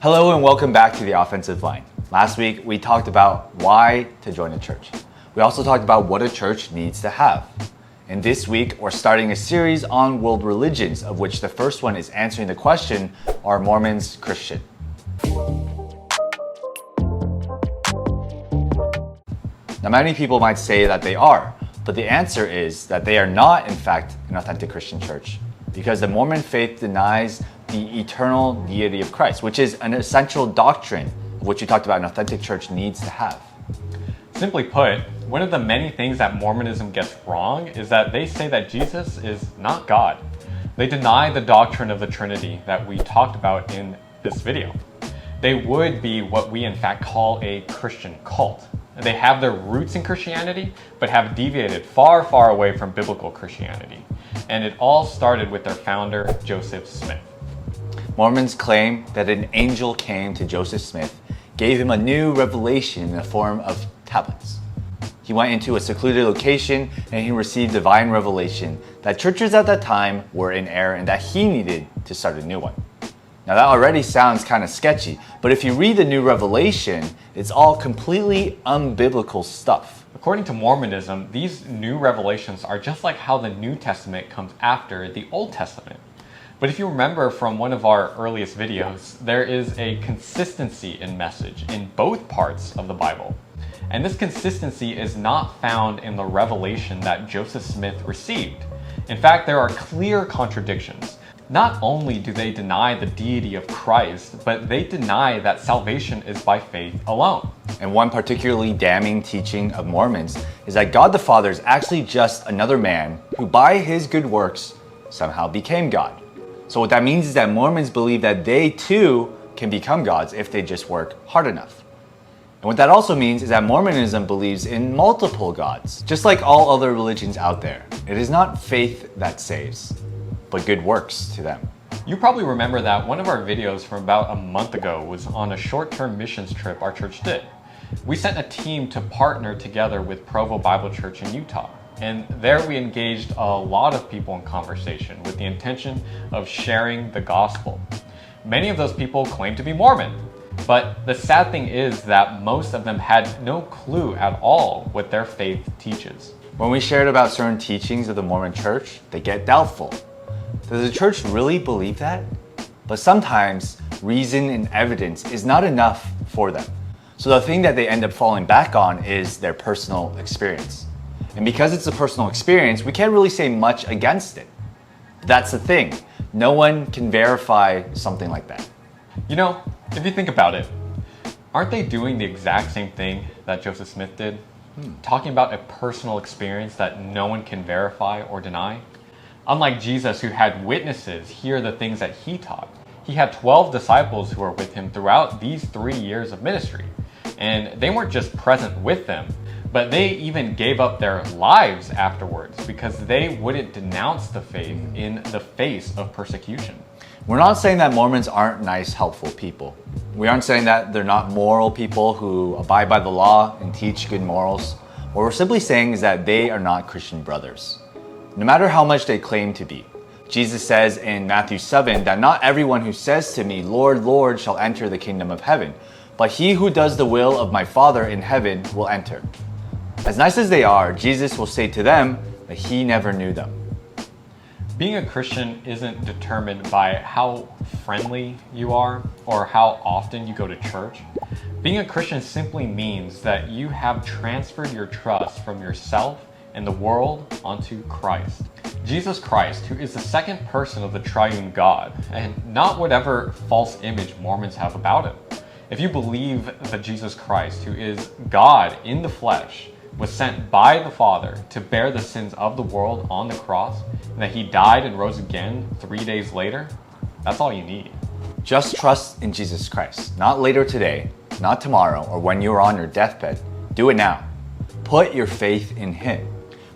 Hello and welcome back to the offensive line. Last week we talked about why to join a church. We also talked about what a church needs to have. And this week we're starting a series on world religions, of which the first one is answering the question, are Mormons Christian? Now many people might say that they are, but the answer is that they are not in fact an authentic Christian church, because the Mormon faith denies the eternal deity of Christ, which is an essential doctrine of which we talked about an authentic church needs to have. Simply put, one of the many things that Mormonism gets wrong is that they say that Jesus is not God. They deny the doctrine of the Trinity that we talked about in this video. They would be what we in fact call a Christian cult. They have their roots in Christianity, but have deviated far, far away from biblical Christianity. And it all started with their founder, Joseph Smith. Mormons claim that an angel came to Joseph Smith, gave him a new revelation in the form of tablets. He went into a secluded location and he received divine revelation that churches at that time were in error and that he needed to start a new one. Now that already sounds kind of sketchy, but if you read the new revelation, it's all completely unbiblical stuff. According to Mormonism, these new revelations are just like how the New Testament comes after the Old Testament. But if you remember from one of our earliest videos, there is a consistency in message in both parts of the Bible. And this consistency is not found in the revelation that Joseph Smith received. In fact, there are clear contradictions. Not only do they deny the deity of Christ, but they deny that salvation is by faith alone. And one particularly damning teaching of Mormons is that God the Father is actually just another man who by his good works somehow became God. So what that means is that Mormons believe that they too can become gods if they just work hard enough. And what that also means is that Mormonism believes in multiple gods, just like all other religions out there. It is not faith that saves, but good works to them. You probably remember that one of our videos from about a month ago was on a short-term missions trip our church did. We sent a team to partner together with Provo Bible Church in Utah. And there we engaged a lot of people in conversation with the intention of sharing the gospel. Many of those people claim to be Mormon, but the sad thing is that most of them had no clue at all what their faith teaches. When we shared about certain teachings of the Mormon church, they get doubtful. Does the church really believe that? But sometimes reason and evidence is not enough for them. So the thing that they end up falling back on is their personal experience. And because it's a personal experience, we can't really say much against it. But that's the thing. No one can verify something like that. You know, if you think about it, aren't they doing the exact same thing that Joseph Smith did? Talking about a personal experience that no one can verify or deny? Unlike Jesus, who had witnesses hear the things that he taught, he had 12 disciples who were with him throughout these 3 years of ministry. And they weren't just present with them, but they even gave up their lives afterwards because they wouldn't denounce the faith in the face of persecution. We're not saying that Mormons aren't nice, helpful people. We aren't saying that they're not moral people who abide by the law and teach good morals. What we're simply saying is that they are not Christian brothers, no matter how much they claim to be. Jesus says in Matthew 7 that not everyone who says to me, Lord, Lord, shall enter the kingdom of heaven, but he who does the will of my Father in heaven will enter. As nice as they are, Jesus will say to them that he never knew them. Being a Christian isn't determined by how friendly you are or how often you go to church. Being a Christian simply means that you have transferred your trust from yourself and the world onto Christ. Jesus Christ, who is the second person of the triune God, and not whatever false image Mormons have about him. If you believe that Jesus Christ, who is God in the flesh, was sent by the Father to bear the sins of the world on the cross, and that he died and rose again 3 days later, that's all you need. Just trust in Jesus Christ, not later today, not tomorrow, or when you're on your deathbed. Do it now. Put your faith in him.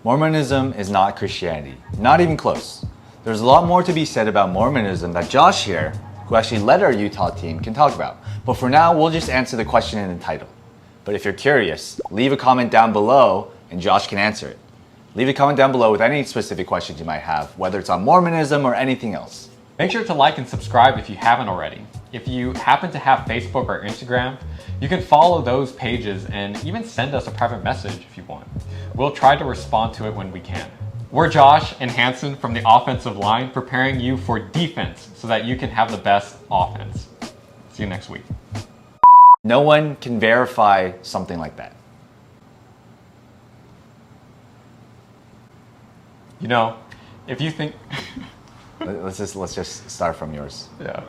Mormonism is not Christianity, not even close. There's a lot more to be said about Mormonism that Josh here, who actually led our Utah team, can talk about. But for now, we'll just answer the question in the title. But if you're curious, leave a comment down below and Josh can answer it. Leave a comment down below with any specific questions you might have, whether it's on Mormonism or anything else. Make sure to like and subscribe if you haven't already. If you happen to have Facebook or Instagram, you can follow those pages and even send us a private message if you want. We'll try to respond to it when we can. We're Josh and Hanson from the offensive line, preparing you for defense so that you can have the best offense. See you next week. No one can verify something like that. You know, if you think... Let's just start from yours. Yeah.